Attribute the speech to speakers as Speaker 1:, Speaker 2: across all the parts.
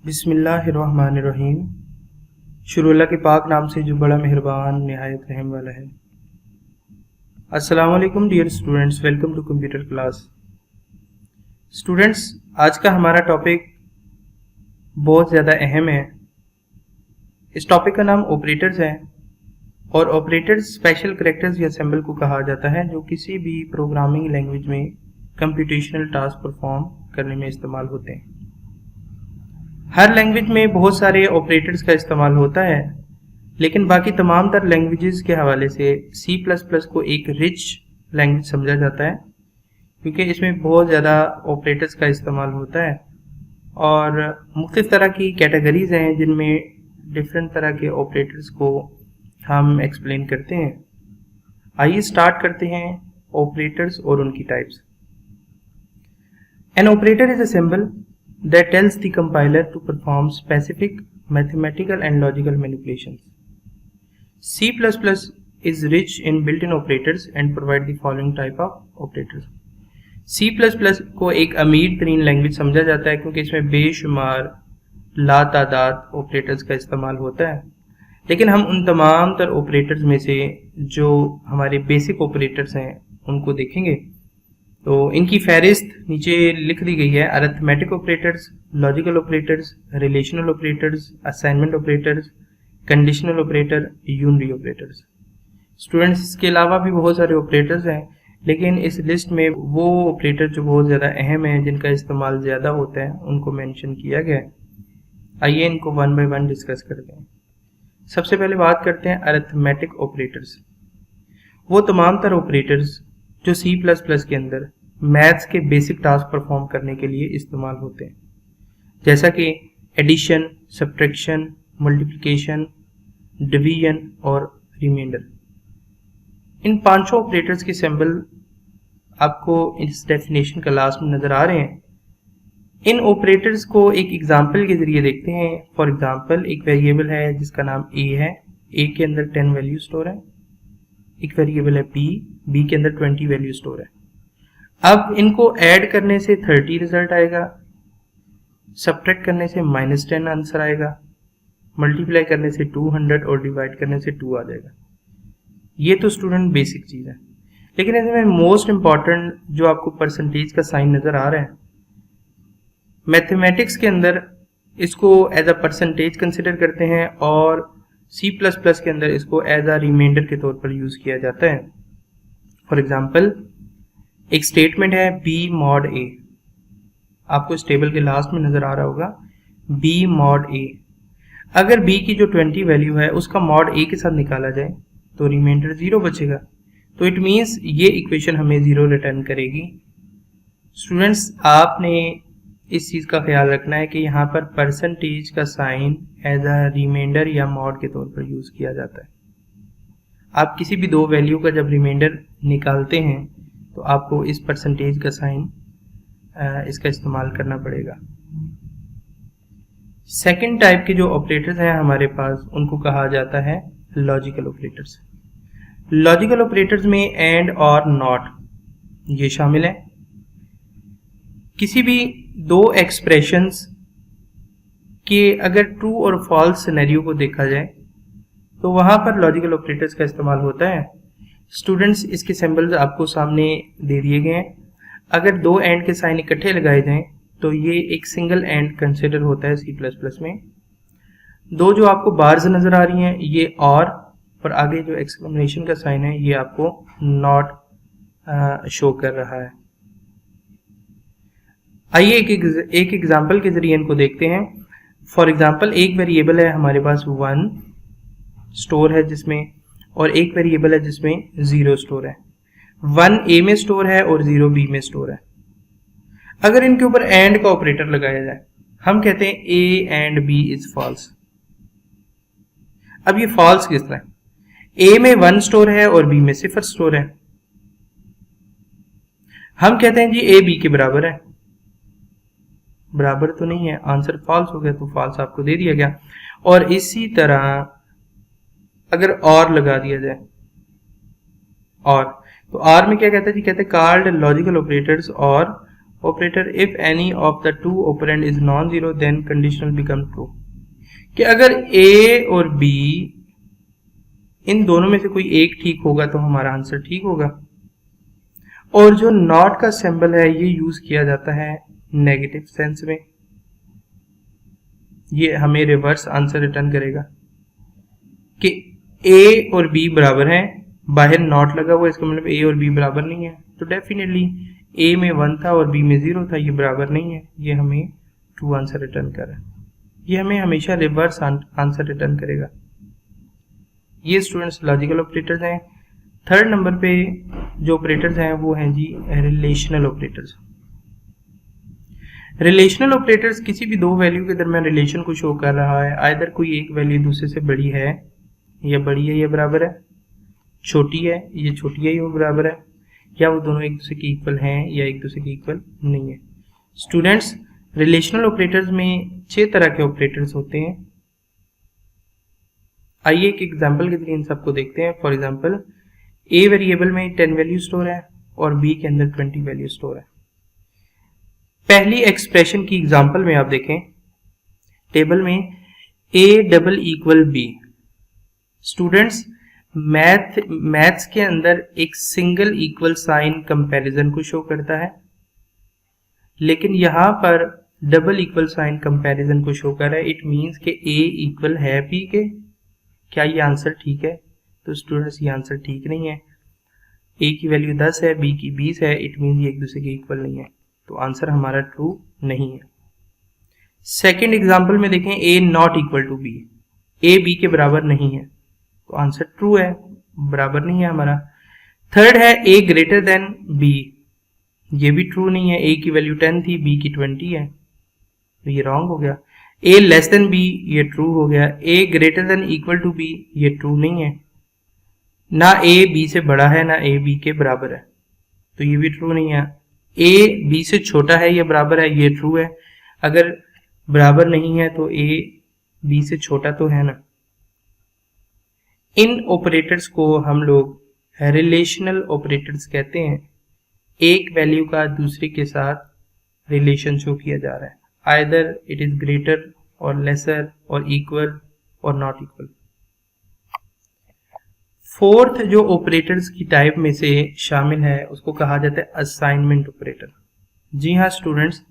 Speaker 1: बिस्मिल्लाहिर्रहमानिर्रहीम। शुरू अल्लाह के पाक नाम से जो बड़ा मेहरबान निहायत रहम वाला है। अस्सलाम वालेकुम dear students, welcome to computer class. Students, आज का हमारा टॉपिक बहुत ज़्यादा अहम है। इस टॉपिक का नाम ऑपरेटर्स है और ऑपरेटर्स स्पेशल कैरेक्टर्स या सिंबल को कहा जाता है जो किसी भी प्रोग्रामिंग लैंग्वेज में कंप्यूटेशनल टास्क परफॉर्म करने में इस्तेमाल होते हैं। हर लैंग्वेज में बहुत सारे ऑपरेटर्स का इस्तेमाल होता है, लेकिन बाकी तमाम तर लैंग्वेजेस के हवाले से C++ को एक रिच लैंग्वेज समझा जाता है, क्योंकि इसमें बहुत ज़्यादा ऑपरेटर्स का इस्तेमाल होता है और मुख्तलिफ तरह की कैटेगरीज हैं जिनमें डिफरेंट तरह के ऑपरेटर्स को हम एक्सप्लेन करते हैं। आइए स्टार्ट करते हैं ऑपरेटर्स और उनकी types. An operator is a symbol that tells the compiler to perform specific mathematical and logical manipulations. C++ is rich in built-in operators and provide the following type of operators. C++ को एक अमीर तरीन language समझा जाता है क्योंकि इसमें बेशुमार लातादाद ऑपरेटर्स का इस्तेमाल होता है, लेकिन हम उन तमाम तर ऑपरेटर्स में से जो हमारे बेसिक ऑपरेटर्स हैं उनको देखेंगे। तो इनकी फहरिस्त नीचे लिख दी गई है। Arithmetic operators, logical operators, relational operators, assignment operators, conditional operator, unary operators. Students, इसके अलावा भी बहुत सारे ऑपरेटर्स हैं, लेकिन इस लिस्ट में वो ऑपरेटर जो बहुत ज़्यादा अहम हैं, जिनका इस्तेमाल ज़्यादा होता है, उनको मेंशन किया गया है। आइए इनको वन बाय वन डिस्कस करते हैं। सबसे पहले बात करते हैं अरिथमेटिक ऑपरेटर्स। वो तमाम तर ऑपरेटर्स जो C++ के अंदर मैथ्स के बेसिक टास्क परफॉर्म करने के लिए इस्तेमाल होते हैं, जैसा कि एडिशन, सब्ट्रैक्शन, मल्टीप्लिकेशन, डिवीजन और रिमाइंडर। इन पांचों ऑपरेटर्स के सिंबल आपको इस डेफिनेशन का लास्ट में नजर आ रहे हैं। इन ऑपरेटर्स को एक एग्जांपल के जरिए देखते हैं। फॉर एग्जांपल, एक वेरिएबल है जिसका नाम a है। a के अंदर 10 वैल्यू स्टोर है। एक वेरिएबल है b के अंदर 20 वैल्यू स्टोर है। अब इनको ऐड करने से 30 रिजल्ट आएगा, सब्ट्रैक्ट करने से -10 आंसर आएगा, मल्टीप्लाई करने से 200 और डिवाइड करने से 2 आ जाएगा। ये तो स्टूडेंट बेसिक चीज़ है, लेकिन इसमें मोस्ट इम्पॉर्टेंट जो आपको परसेंटेज का साइन नज़र आ रहा है, मैथमेटिक्स के अंदर इसको एज अ परसेंटेज कंसिडर करते हैं और C++ के अंदर इसको एज अ रिमाइंडर के तौर पर यूज़ किया जाता है। फॉर एग्जाम्पल, एक स्टेटमेंट है b mod a। आपको इस टेबल के लास्ट में नजर आ रहा होगा b mod a। अगर b की जो 20 वैल्यू है उसका mod a के साथ निकाला जाए तो रिमाइंडर 0 बचेगा। तो इट मीन्स ये इक्वेशन हमें 0 रिटर्न करेगी। स्टूडेंट्स, आपने इस चीज़ का ख्याल रखना है कि यहाँ पर परसेंटेज का साइन एज अ रिमाइंडर या मॉड के तौर पर यूज़ किया जाता है। आप किसी भी दो वैल्यू का जब रिमाइंडर निकालते हैं तो आपको इस परसेंटेज का साइन इसका इस्तेमाल करना पड़ेगा। सेकंड टाइप के जो ऑपरेटर्स हैं हमारे पास, उनको कहा जाता है लॉजिकल ऑपरेटर्स। लॉजिकल ऑपरेटर्स में एंड और नॉट ये शामिल है। किसी भी दो एक्सप्रेशंस के अगर ट्रू और फॉल्स सिनेरियो को देखा जाए तो वहां पर लॉजिकल ऑपरेटर्स का इस्तेमाल होता है। स्टूडेंट्स, इसके सिंबल्स आपको सामने दे दिए गए हैं। अगर दो एंड के साइन इकट्ठे लगाए जाएं तो ये एक सिंगल एंड कंसिडर होता है C++ में। दो जो आपको बार्स नजर आ रही हैं ये और आगे जो एक्सक्लेमेशन का साइन है ये आपको नॉट शो कर रहा है। आइए एक एग्जांपल के जरिए इनको देखते हैं। फॉर एग्जांपल, एक वेरिएबल है हमारे पास 1 स्टोर है जिसमें, और एक वेरिएबल है जिसमें 0 स्टोर है। 1 a में स्टोर है और 0 b में स्टोर है। अगर इनके ऊपर एंड का ऑपरेटर लगाया जाए, हम कहते हैं a and b is false. अब ये फॉल्स किस तरह है? a में 1 स्टोर है और b में 0 स्टोर है। हम कहते हैं जी a b के बराबर है। बराबर तो नहीं है, आंसर फॉल्स हो गया, तो फॉल्स आपको दे दिया गया। और इसी तरह अगर और लगा दिया जाए, और तो आर में क्या कहता है जी, कहते हैं कार्ड लॉजिकल ऑपरेटर्स और operator if any of the two operand is non zero then conditional become true, कि अगर ए और बी इन दोनों में से कोई एक ठीक होगा तो हमारा आंसर ठीक होगा। और जो नॉट का सिंबल है ये यूज किया जाता है नेगेटिव सेंस में, ये हमें रिवर्स आंसर रिटर्न करेगा कि ए और बी बराबर हैं, बाहर नॉट लगा हुआ इसका मतलब ए और बी बराबर नहीं है, तो डेफिनेटली ए में 1 था और बी में 0 था, ये बराबर नहीं है, ये हमें ट्रू आंसर रिटर्न कर रहा है। ये हमें हमेशा रिवर्स आंसर रिटर्न करेगा। ये स्टूडेंट्स लॉजिकल ऑपरेटर्स हैं। थर्ड नंबर पे जो ऑपरेटर्स हैं वो हैं जी रिलेशनल ऑपरेटर्स। रिलेशनल ऑपरेटर्स किसी भी दो वैल्यू के दरमियान रिलेशन को शो कर रहा है, आइदर कोई एक वैल्यू दूसरे से बड़ी है या बड़ी है या बराबर है, छोटी है ये छोटी है ये बराबर है, या वो दोनों एक दूसरे के इक्वल हैं या एक दूसरे के इक्वल नहीं है। स्टूडेंट्स रिलेशनल ऑपरेटर्स में 6 तरह के ऑपरेटर्स होते हैं। आइए एक एग्जांपल के जरिए इन सबको देखते हैं। फॉर एग्जांपल ए वेरिएबल में 10 वैल्यू स्टोर है और बी के अंदर 20 वैल्यू स्टोर है। पहली एक्सप्रेशन की एग्जांपल में आप देखें टेबल में a double equal b. Students maths के अंदर एक सिंगल इक्वल साइन कंपैरिजन को शो करता है, लेकिन यहां पर डबल इक्वल साइन कंपैरिजन को शो कर रहा है। इट मींस कि ए इक्वल है बी के। क्या ये आंसर ठीक है? तो स्टूडेंट्स ये आंसर ठीक नहीं है। ए की वैल्यू 10 है, बी की 20 है, इट मींस ये एक दूसरे के इक्वल नहीं है, तो आंसर हमारा ट्रू नहीं है। सेकेंड एग्जाम्पल में देखें a not equal to b, a b के बराबर नहीं है, तो आंसर ट्रू है, बराबर नहीं है हमारा। थर्ड है ए ग्रेटर देन बी, ये भी ट्रू नहीं है। ए की वैल्यू 10 थी, बी की 20 है, तो ये रॉन्ग हो गया। ए लेस देन बी, ये ट्रू हो गया। A greater than equal to b, ये ट्रू नहीं है। ना ए बी से बड़ा है ना ए बी के बराबर है, तो ये भी ट्रू नहीं है। ए बी से छोटा है या बराबर है, ये ट्रू है। अगर बराबर नहीं है तो ए बी से छोटा तो है ना। इन ऑपरेटर्स को हम लोग रिलेशनल ऑपरेटर्स कहते हैं। एक वैल्यू का दूसरे के साथ रिलेशन शो किया जा रहा है, आइदर इट इज ग्रेटर और लेसर और इक्वल और नॉट इक्वल। फोर्थ जो ऑपरेटर्स की टाइप में से शामिल है उसको कहा जाता है असाइनमेंट ऑपरेटर। जी हाँ स्टूडेंट्स,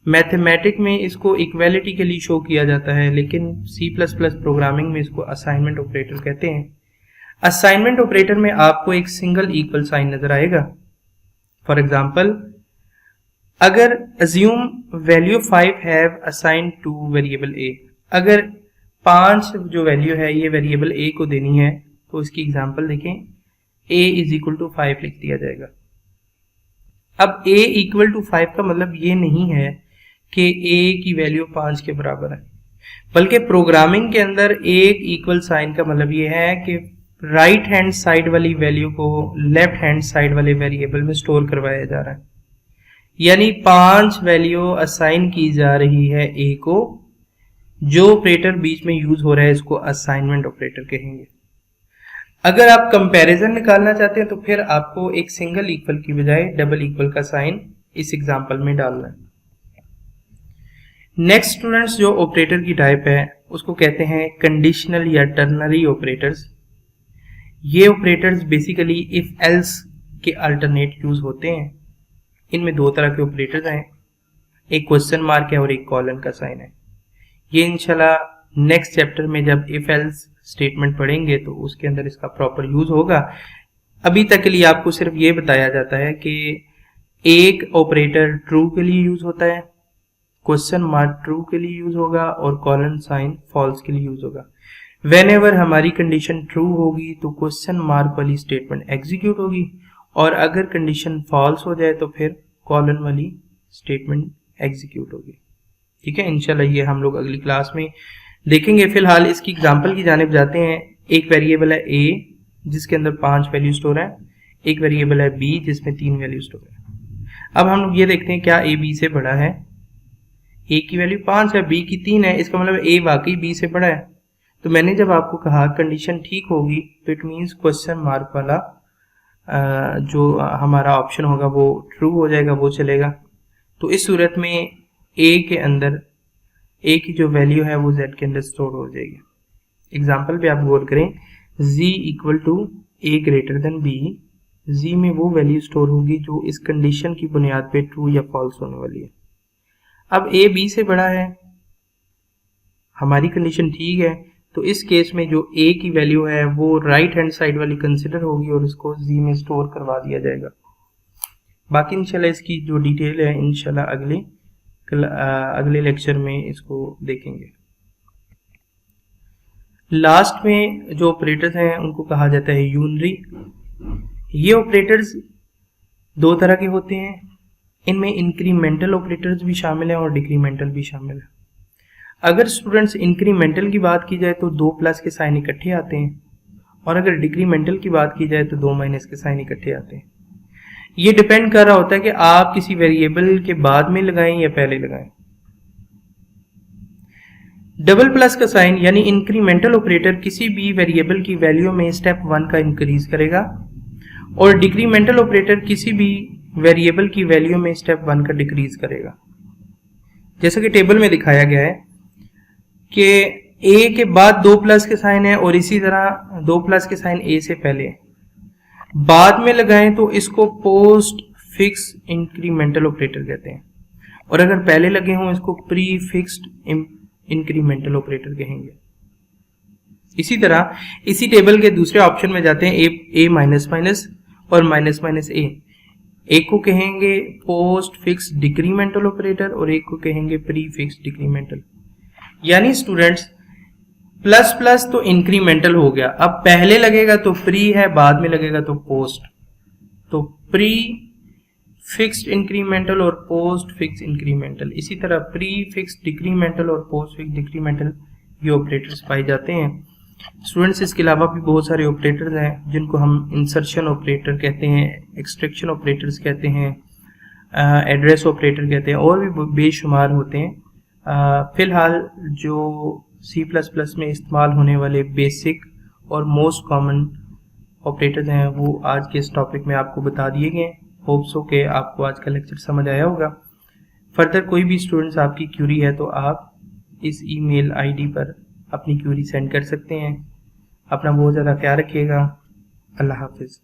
Speaker 1: मैथमेटिक्स में इसको इक्वालिटी के लिए शो किया जाता है, लेकिन C++ प्रोग्रामिंग में इसको असाइनमेंट ऑपरेटर कहते हैं। असाइनमेंट ऑपरेटर में आपको एक सिंगल इक्वल साइन नजर आएगा। फॉर एग्जाम्पल अगर assume value 5 have assign to variable a, अगर 5 जो वैल्यू है ये वेरिएबल ए को देनी है तो इसकी एग्जाम्पल देखें, a इज इक्वल टू 5 लिख दिया जाएगा। अब a इक्वल टू 5 का मतलब ये नहीं है कि a की वैल्यू 5 के बराबर है, बल्कि प्रोग्रामिंग के अंदर एक इक्वल साइन का मतलब ये है कि राइट हैंड साइड वाली वैल्यू को लेफ्ट हैंड साइड वाले वेरिएबल में स्टोर करवाया जा रहा है। यानी 5 वैल्यू असाइन की जा रही है a को, जो ऑपरेटर बीच में यूज हो रहा है इसको असाइनमेंट ऑपरेटर कहेंगे। अगर आप कंपैरिजन निकालना चाहते हैं तो फिर आपको एक सिंगल इक्वल की बजाय डबल इक्वल का साइन इस एग्जांपल में डालना है। नेक्स्ट स्टूडेंट्स जो ऑपरेटर की टाइप है उसको कहते हैं कंडीशनल या टर्नरी ऑपरेटर्स। ये ऑपरेटर्स बेसिकली इफ एल्स के अल्टरनेट यूज होते हैं। इनमें 2 तरह के ऑपरेटर्स हैं, एक क्वेश्चन मार्क है और एक कॉलन का साइन है। ये इंशाल्लाह नेक्स्ट चैप्टर में जब इफ एल्स स्टेटमेंट पढ़ेंगे तो उसके अंदर इसका प्रॉपर यूज होगा। अभी तक के लिए आपको सिर्फ ये बताया जाता है कि एक ऑपरेटर ट्रू के लिए यूज होता है, क्वेश्चन मार्क ट्रू के लिए यूज होगा और कॉलन साइन फॉल्स के लिए यूज होगा। व्हेनेवर हमारी कंडीशन ट्रू होगी तो क्वेश्चन मार्क वाली स्टेटमेंट एग्जीक्यूट होगी, और अगर कंडीशन फॉल्स हो जाए तो फिर कॉलन वाली स्टेटमेंट एग्जीक्यूट होगी। ठीक है, इंशाल्लाह ये हम लोग अगली क्लास में देखेंगे। फिलहाल इसकी एग्जांपल की जानिब जाते हैं। एक वेरिएबल है a जिसके अंदर 5 वैल्यू स्टोर है, एक वेरिएबल है b जिसमें 3 वैल्यू स्टोर है। अब हम लोग ये देखते हैं क्या a b से बड़ा है। a की वैल्यू 5 है, b की 3 है, इसका मतलब a वाकई b से बड़ा है। तो मैंने जब आपको कहा कंडीशन ठीक होगी तो इट मीन्स क्वेश्चन मार्क वाला जो हमारा ऑप्शन होगा वो ट्रू हो जाएगा, वो चलेगा। तो इस सूरत में ए के अंदर ए की जो वैल्यू है वो जेड के अंदर स्टोर हो जाएगी। एग्जाम्पल पे आप गौर करें, z equal to a greater than b, z में वो वैल्यू स्टोर होगी जो इस कंडीशन की बुनियाद पे ट्रू या फॉल्स होने वाली है। अब a b से बड़ा है, हमारी कंडीशन ठीक है, तो इस केस में जो a की वैल्यू है वो राइट हैंड साइड वाली कंसिडर होगी और इसको z में स्टोर करवा दिया जाएगा। बाकी इंशाल्लाह इसकी जो डिटेल है इंशाल्लाह अगले लेक्चर में इसको देखेंगे। लास्ट में जो ऑपरेटर्स हैं उनको कहा जाता है यूनरी। ये ऑपरेटर्स दो तरह के होते हैं, इनमें इंक्रीमेंटल ऑपरेटर्स भी शामिल हैं और डिक्रीमेंटल भी शामिल है। अगर स्टूडेंट्स इंक्रीमेंटल की बात की जाए तो 2 प्लस के साइन इकट्ठे आते हैं, और अगर डिक्रीमेंटल की बात की जाए तो 2 माइनस के साइन इकट्ठे आते हैं। ये डिपेंड कर रहा होता है कि आप किसी वेरिएबल के बाद में लगाएं या पहले लगाएं। डबल प्लस का साइन यानी इंक्रीमेंटल ऑपरेटर किसी भी वेरिएबल की वैल्यू में स्टेप 1 का इंक्रीज करेगा, और डिक्रीमेंटल ऑपरेटर किसी भी वेरिएबल की वैल्यू में स्टेप 1 का डिक्रीज करेगा। जैसा कि टेबल में दिखाया गया है कि a के बाद 2 प्लस के साइन है और इसी तरह 2 प्लस के साइन a से पहले है। बाद में लगाएं तो इसको पोस्ट फिक्स इंक्रीमेंटल ऑपरेटर कहते हैं, और अगर पहले लगे हों इसको प्री फिक्स्ड इंक्रीमेंटल ऑपरेटर कहेंगे। इसी तरह इसी टेबल के दूसरे ऑप्शन में जाते हैं, a माइनस माइनस और माइनस माइनस a। एक को कहेंगे पोस्ट फिक्स डिक्रीमेंटल ऑपरेटर और एक को कहेंगे प्री फिक्स डिक्रीमेंटल। यानी स्टूडेंट्स प्लस प्लस तो इंक्रीमेंटल हो गया, अब पहले लगेगा तो प्री है, बाद में लगेगा तो पोस्ट। तो प्री फिक्स्ड इंक्रीमेंटल और पोस्ट फिक्स इंक्रीमेंटल, इसी तरह प्री फिक्स डिक्रीमेंटल और पोस्ट फिक्स डिक्रीमेंटल ये ऑपरेटर्स पाए जाते हैं। स्टूडेंट्स इसके अलावा भी बहुत सारे ऑपरेटर्स हैं जिनको हम इंसर्शन ऑपरेटर कहते हैं, एक्सट्रैक्शन ऑपरेटर्स कहते हैं, एड्रेस ऑपरेटर कहते हैं, और भी बेशुमार होते हैं। फिलहाल जो C++ में इस्तेमाल होने वाले बेसिक और मोस्ट कॉमन ऑपरेटर्स हैं वो आज के इस टॉपिक में आपको बता दिए गए। होप सो कि आपको आज का लेक्चर समझ आया होगा। फर्दर कोई भी स्टूडेंट्स आपकी क्यूरी है तो आप इस ईमेल आईडी पर अपनी क्यूरी सेंड कर सकते हैं। अपना बहुत ज़्यादा ख्याल रखिएगा। अल्लाह हाफिज़।